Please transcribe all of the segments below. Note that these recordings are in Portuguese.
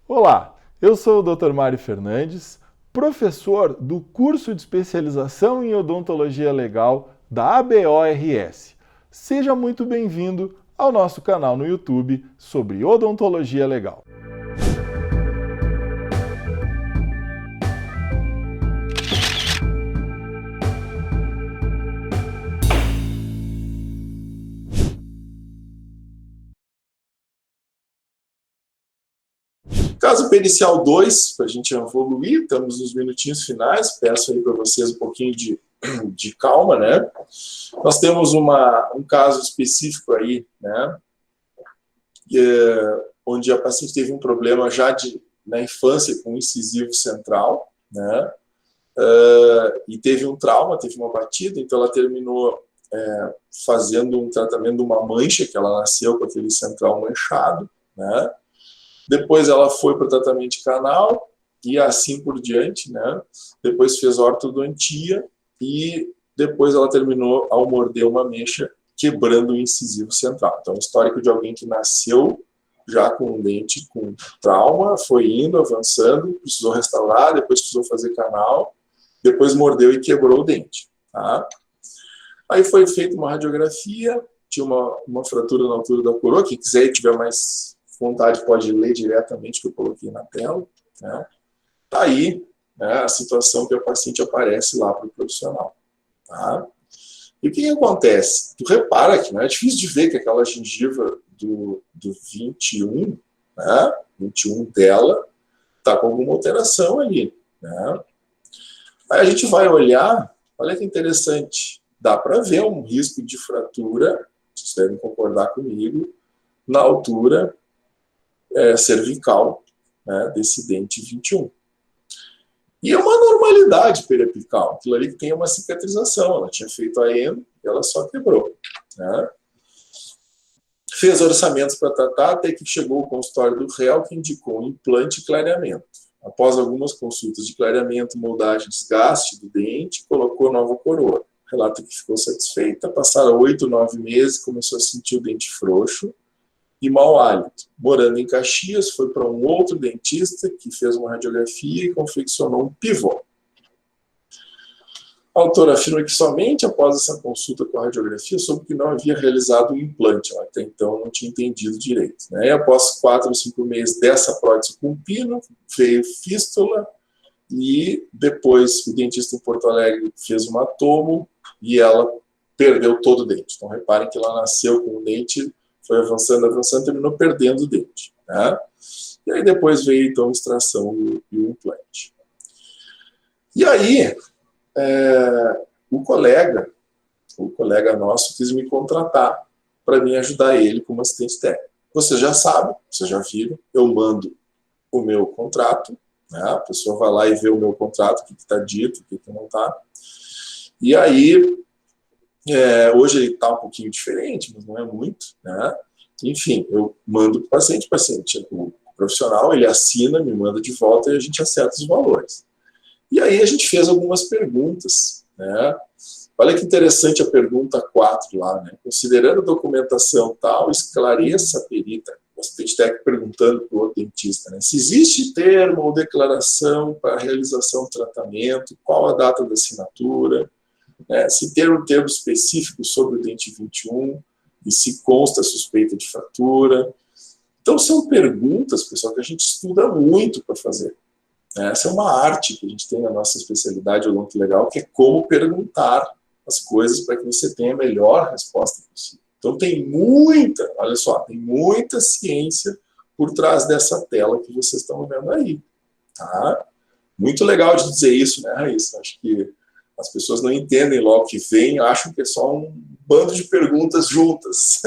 Olá, eu sou o Dr. Mário Fernandes, professor do curso de especialização em odontologia legal da ABORS. Seja muito bem-vindo ao nosso canal no YouTube sobre odontologia legal. Caso pericial 2, para a gente evoluir, estamos nos minutinhos finais, peço aí para vocês um pouquinho de calma, né? Nós temos um caso específico aí, né? Onde a paciente teve um problema já na infância com o incisivo central, né? E teve um trauma, teve uma batida, então ela terminou fazendo um tratamento de uma mancha, que ela nasceu com aquele central manchado, né? Depois ela foi para o tratamento de canal e assim por diante, né? Depois fez ortodontia e depois ela terminou ao morder uma mecha, quebrando o incisivo central. Então, histórico de alguém que nasceu já com um dente com trauma, foi indo, avançando, precisou restaurar, depois precisou fazer canal, depois mordeu e quebrou o dente, tá? Aí foi feita uma radiografia, tinha uma fratura na altura da coroa, quem quiser e tiver mais vontade pode ler diretamente que eu coloquei na tela, né? Tá aí, né, a situação que a paciente aparece lá para o profissional, tá? E o que acontece? Tu repara que não é difícil de ver que aquela gengiva do 21, né, 21 dela, tá com alguma alteração ali, né? Aí a gente vai olhar, olha que interessante, dá para ver um risco de fratura, vocês devem concordar comigo, na altura cervical, né, desse dente 21. E é uma normalidade periapical, aquilo ali que tem uma cicatrização, ela tinha feito a endo, ela só quebrou, né? Fez orçamentos para tratar, até que chegou o consultório do réu, que indicou um implante e clareamento. Após algumas consultas de clareamento, moldagem e desgaste do dente, colocou nova coroa. Relata que ficou satisfeita, passaram 8, 9 meses, começou a sentir o dente frouxo e mau hálito. Morando em Caxias, foi para um outro dentista que fez uma radiografia e confeccionou um pivô. A autora afirma que somente após essa consulta com a radiografia soube que não havia realizado um implante. Ela até então não tinha entendido direito, né? E após 4 ou 5 meses dessa prótese com pino, veio fístula e depois o dentista em Porto Alegre fez uma tomo e ela perdeu todo o dente. Então reparem que ela nasceu com o dente, foi avançando, avançando, terminou perdendo o dente, né? E aí depois veio então a extração e o implante. E aí o colega nosso quis me contratar para me ajudar ele como assistente técnico. Vocês já sabem, vocês já viram, eu mando o meu contrato, né? A pessoa vai lá e vê o meu contrato, o que está dito, o que não está. E aí, hoje ele está um pouquinho diferente, mas não é muito, né? Enfim, eu mando para o paciente, o profissional, ele assina, me manda de volta e a gente acerta os valores. E aí a gente fez algumas perguntas, né? Olha que interessante a pergunta 4 lá, né? Considerando a documentação tal, esclareça a perita, o assistente técnico perguntando para o dentista, né? Se existe termo ou declaração para a realização do tratamento, qual a data da assinatura, né? Se ter um termo específico sobre o dente 21 e se consta suspeita de fratura. Então são perguntas, pessoal, que a gente estuda muito para fazer. Essa é uma arte que a gente tem na nossa especialidade odontolegal, que é como perguntar as coisas para que você tenha a melhor resposta possível. Então tem muita, olha só, tem muita ciência por trás dessa tela que vocês estão vendo aí, tá? Muito legal de dizer isso, né, Raíssa? Acho que as pessoas não entendem logo que vem, acham que é só um bando de perguntas juntas.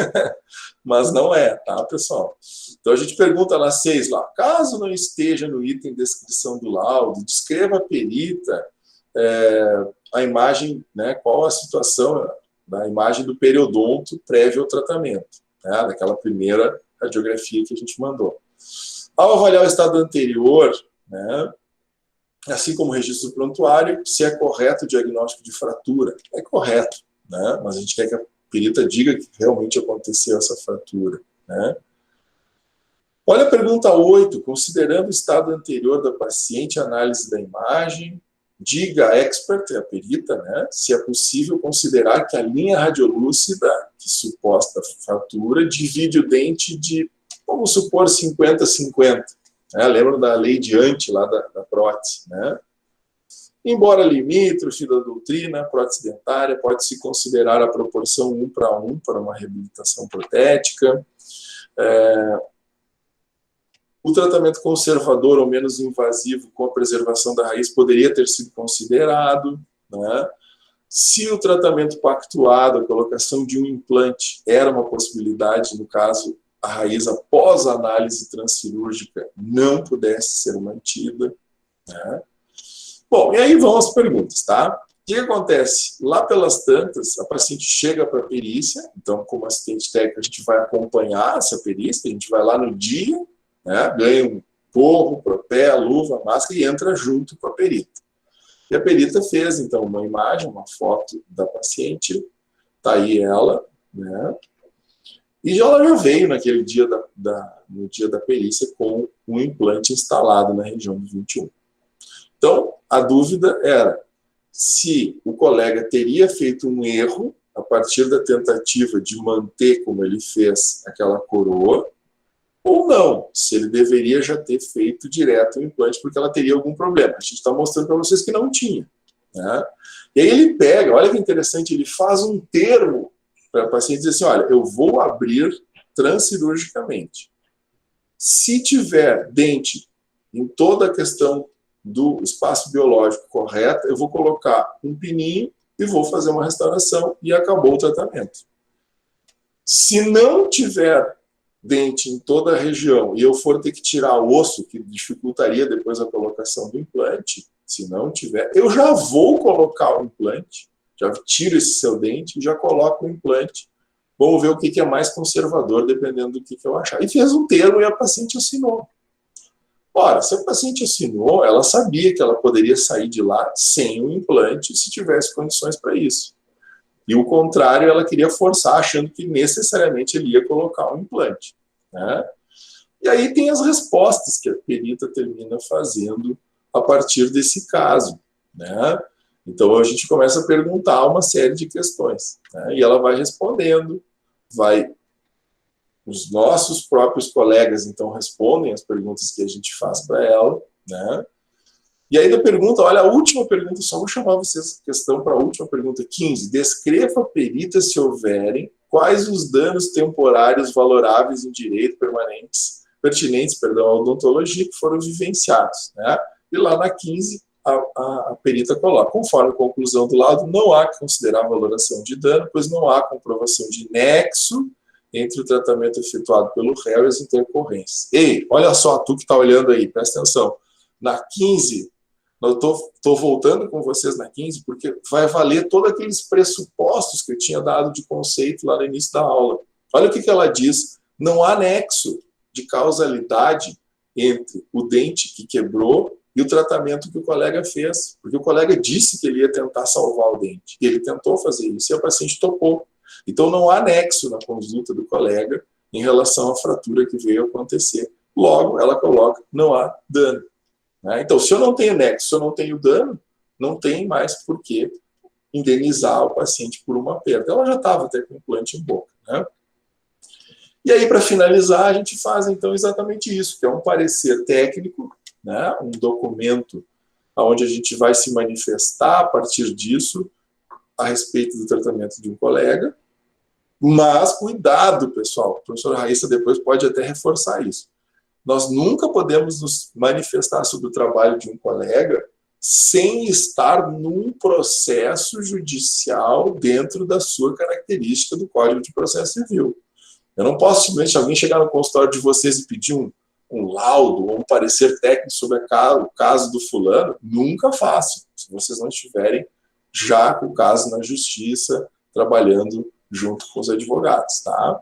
Mas não é, tá, pessoal? Então a gente pergunta na 6 lá, caso não esteja no item descrição do laudo, descreva a perita, a imagem, né, qual a situação da imagem do periodonto prévio ao tratamento, né, daquela primeira radiografia que a gente mandou. Ao avaliar o estado anterior, né, assim como o registro do prontuário, se é correto o diagnóstico de fratura. É correto, né, mas a gente quer que a perita diga que realmente aconteceu essa fratura, né? Olha a pergunta 8. Considerando o estado anterior da paciente, análise da imagem, diga a expert, a perita, né, se é possível considerar que a linha radiolúcida, que suposta fratura, divide o dente de, vamos supor, 50-50. Né? Lembra da lei de Ante, lá da prótese, né? Embora limítrofe da doutrina, prótese dentária pode-se considerar a proporção 1 para uma reabilitação protética. O tratamento conservador ou menos invasivo com a preservação da raiz poderia ter sido considerado, né? Se o tratamento pactuado, a colocação de um implante, era uma possibilidade, no caso, a raiz após a análise transcirúrgica não pudesse ser mantida, né? Bom, e aí vão as perguntas, tá? O que acontece? Lá pelas tantas, a paciente chega para a perícia, então, como assistente técnico, a gente vai acompanhar essa perícia, a gente vai lá no dia, né, ganha um gorro, propé, luva, máscara e entra junto com a perita. E a perita fez, então, uma imagem, uma foto da paciente, tá aí ela, né? E ela já veio naquele dia no dia da perícia com um implante instalado na região do 21. Então, a dúvida era se o colega teria feito um erro a partir da tentativa de manter como ele fez aquela coroa, ou não, se ele deveria já ter feito direto o implante, porque ela teria algum problema. A gente está mostrando para vocês que não tinha, né? E aí ele pega, olha que interessante, ele faz um termo para a paciente dizer assim, olha, eu vou abrir transcirurgicamente. Se tiver dente em toda a questão do espaço biológico correto, eu vou colocar um pininho e vou fazer uma restauração e acabou o tratamento. Se não tiver dente em toda a região e eu for ter que tirar o osso, que dificultaria depois a colocação do implante, se não tiver, eu já vou colocar o implante, já tiro esse seu dente e já coloco o implante. Vamos ver o que é mais conservador, dependendo do que eu achar. E fez um termo e a paciente assinou. Ora, se a paciente assinou, ela sabia que ela poderia sair de lá sem o implante se tivesse condições para isso. E o contrário, ela queria forçar, achando que necessariamente ele ia colocar um implante, né? E aí tem as respostas que a perita termina fazendo a partir desse caso, né? Então a gente começa a perguntar uma série de questões, né? E ela vai respondendo, os nossos próprios colegas, então, respondem as perguntas que a gente faz para ela, né? E aí da pergunta, olha, a última pergunta, só vou chamar vocês a questão para a última pergunta, 15. Descreva a perita, se houverem, quais os danos temporários valoráveis em direito pertinentes à odontologia que foram vivenciados, né? E lá na 15, a perita coloca, conforme a conclusão do laudo, não há que considerar valoração de dano, pois não há comprovação de nexo entre o tratamento efetuado pelo réu e as intercorrências. Ei, olha só, tu que está olhando aí, presta atenção. Na 15, eu estou voltando com vocês na 15, porque vai valer todos aqueles pressupostos que eu tinha dado de conceito lá no início da aula. Olha o que ela diz. Não há nexo de causalidade entre o dente que quebrou e o tratamento que o colega fez. Porque o colega disse que ele ia tentar salvar o dente. E ele tentou fazer isso e a paciente topou. Então, não há nexo na conduta do colega em relação à fratura que veio acontecer. Logo, ela coloca, não há dano. Né? Então, se eu não tenho nexo, se eu não tenho dano, não tem mais por que indenizar o paciente por uma perda. Ela já estava até com o implante em boca. Né? E aí, para finalizar, a gente faz, então, exatamente isso, que é um parecer técnico, né? Um documento onde a gente vai se manifestar a partir disso a respeito do tratamento de um colega. Mas cuidado, pessoal, a professora Raíssa depois pode até reforçar isso. Nós nunca podemos nos manifestar sobre o trabalho de um colega sem estar num processo judicial dentro da sua característica do Código de Processo Civil. Eu não posso simplesmente alguém chegar no consultório de vocês e pedir um laudo ou um parecer técnico sobre o caso do fulano. Nunca faço, se vocês não estiverem já com o caso na justiça, trabalhando junto com os advogados, tá?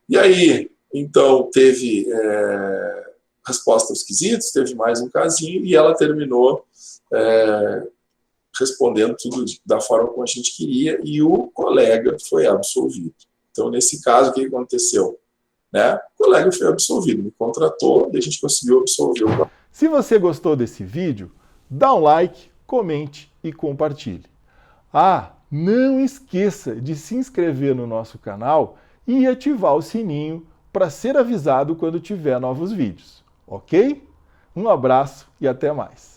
E aí, então, teve resposta aos quesitos, teve mais um casinho, e ela terminou respondendo tudo da forma como a gente queria, e o colega foi absolvido. Então, nesse caso, o que aconteceu? né? O colega foi absolvido, me contratou e a gente conseguiu absolver o colega. Se você gostou desse vídeo, dá um like, comente e compartilhe. Ah, não esqueça de se inscrever no nosso canal e ativar o sininho para ser avisado quando tiver novos vídeos, ok? Um abraço e até mais.